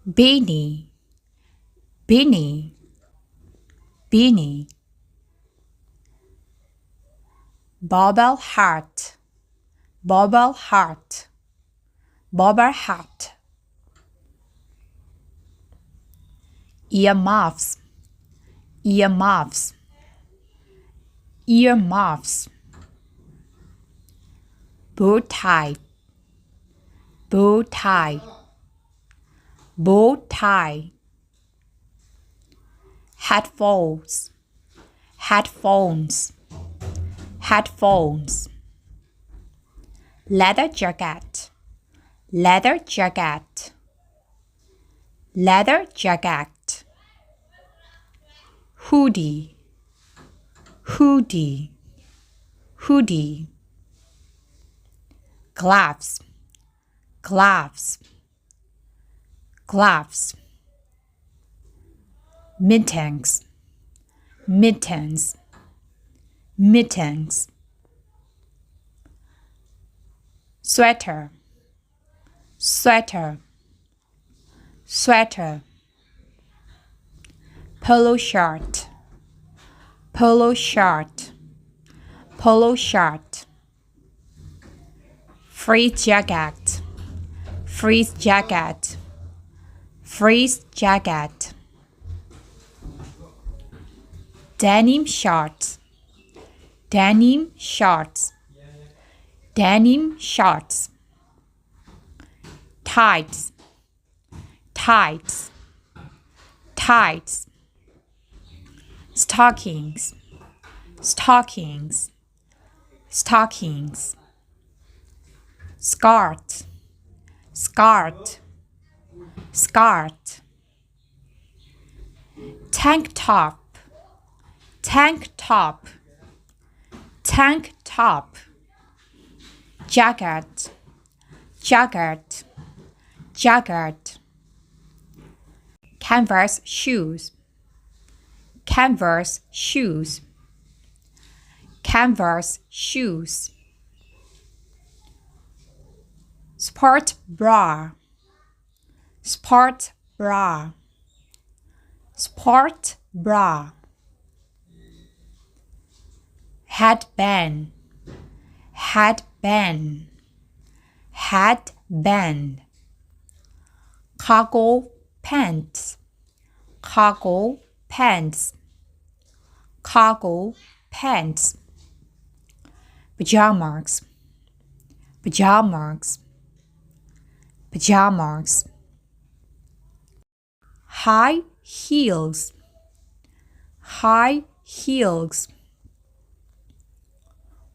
beanie, beanie, beanie. Bobble hat, bobble hat, bobble hat. Earmuffs, earmuffs, earmuffs. Bow tie, bow tie, bow tie. Headphones, headphones, headphones. Leather jacket, leather jacket, leather jacket. Hoodie, hoodie, hoodie. Gloves, gloves, gloves. Mittens, mittens, mittens. Sweater, sweater, sweater. Polo shirt, polo shirt, polo shirt. Freeze jacket, freeze jacket, freeze jacket. Denim shorts, denim shorts, denim shorts. Tights, tights, tights. Stockings, stockings, stockings. Skirt, skirt, skirt. Tank top, tank top, tank top. Jacket, jacket, jacket. Canvas shoes, canvas shoes, canvas shoes. Sport bra, sport bra, sport bra. Headband, headband, headband. Cargo pants, cargo pants, cargo pants. Pajamas, pajamas, pajamas. High heels, high heels.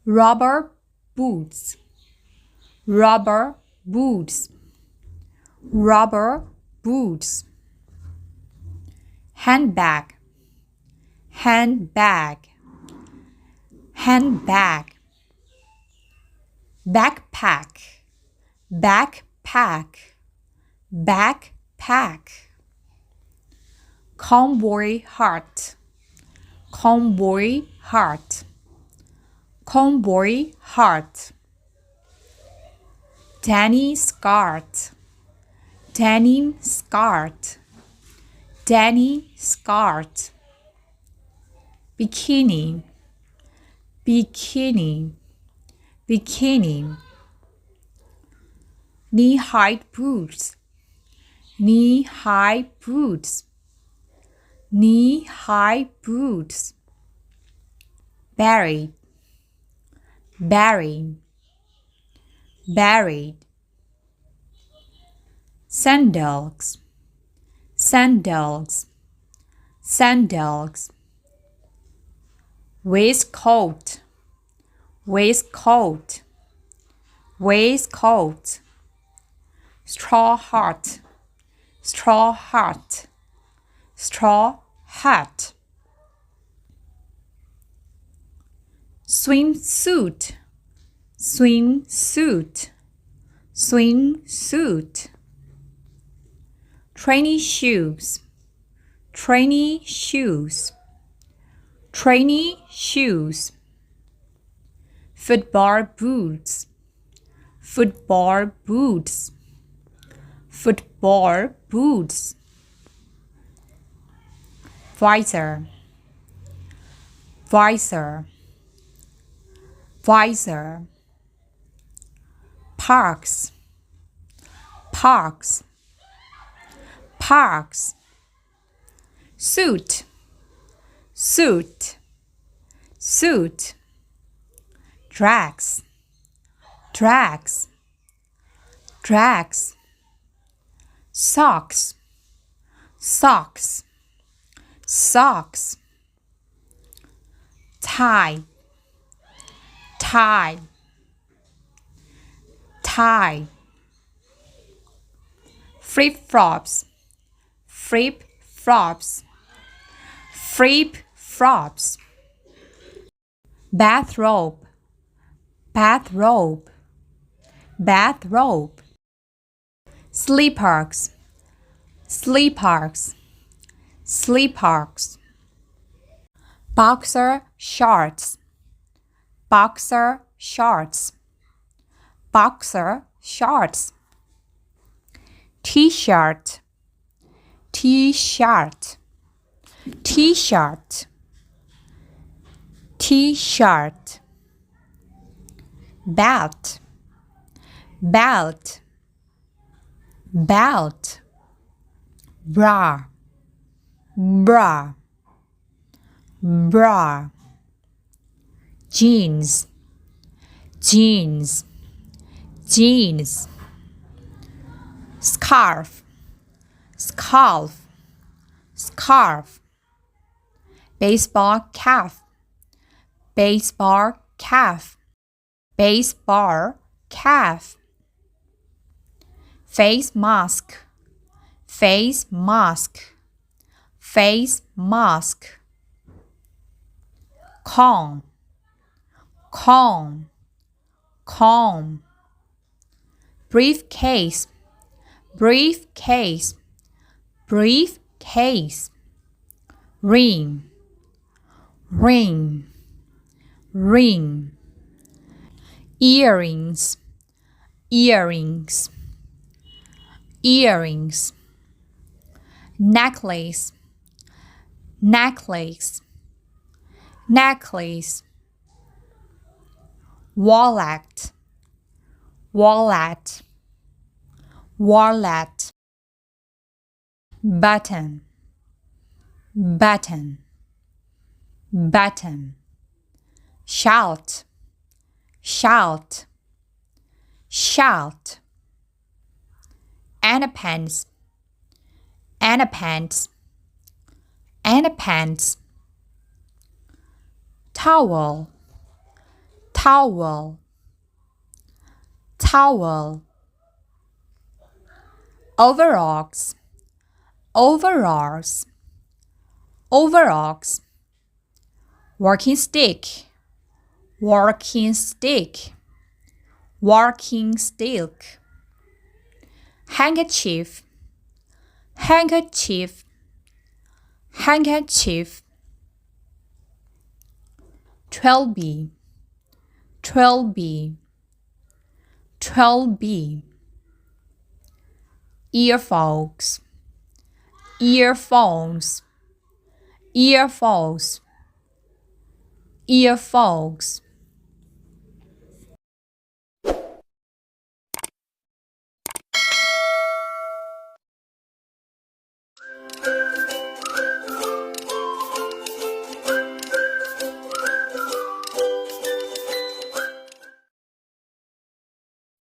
Rubber boots, rubber boots, rubber boots. Handbag, handbag, handbag. Backpack, backpack, backpack. Convoy hat, convoy hat, convoy hat. Denim skirt, denim skirt, denim skirt. Bikini, bikini, bikini. Knee-high boots, knee-high boots, knee-high boots. Buried, buried, buried. Sandals, sandals, sandals. Waistcoat, waistcoat, waistcoat. Straw hat, straw hat, straw hat. Swimsuit, swimsuit, swimsuit. Trainee shoes, trainee shoes, trainee shoes. Football boots, football boots, football Baseball boots. Visor. Visor. Visor. Parks. Parks. Parks. Suit. Suit. Suit. Drags. Drags. Drags. Socks. Socks. Socks. Tie. Tie. Tie. Flip-flops. Flip-flops. Flip-flops. Bathrobe. Bathrobe. Bathrobe. Sleepers. Sleepers. Sleepers. Boxer shorts. Boxer shorts. Boxer shorts. T-shirt. T-shirt. T-shirt. T-shirt. Belt. Belt. Belt. Bra. Bra. Bra. Jeans. Jeans. Jeans. Scarf. Scarf. Scarf. Baseball cap. Baseball cap. Baseball cap. Face mask. Face mask. Face mask. Comb. Comb. Comb. Briefcase. Briefcase. Briefcase. Ring. Ring. Ring. Earrings. Earrings. Earrings. Necklace. Necklace. Necklace. Wallet. Wallet. Wallet. Button. Button. Button. Shout. Shout. Shout. Underpants. Underpants. Underpants. Towel. Towel. Towel. Overalls. Overalls. Overalls. Walking stick. Walking stick. Walking stick. Handkerchief. Handkerchief. Handkerchief. 12B. 12B. 12B. Earphones. Earphones. Earphones. Earphones.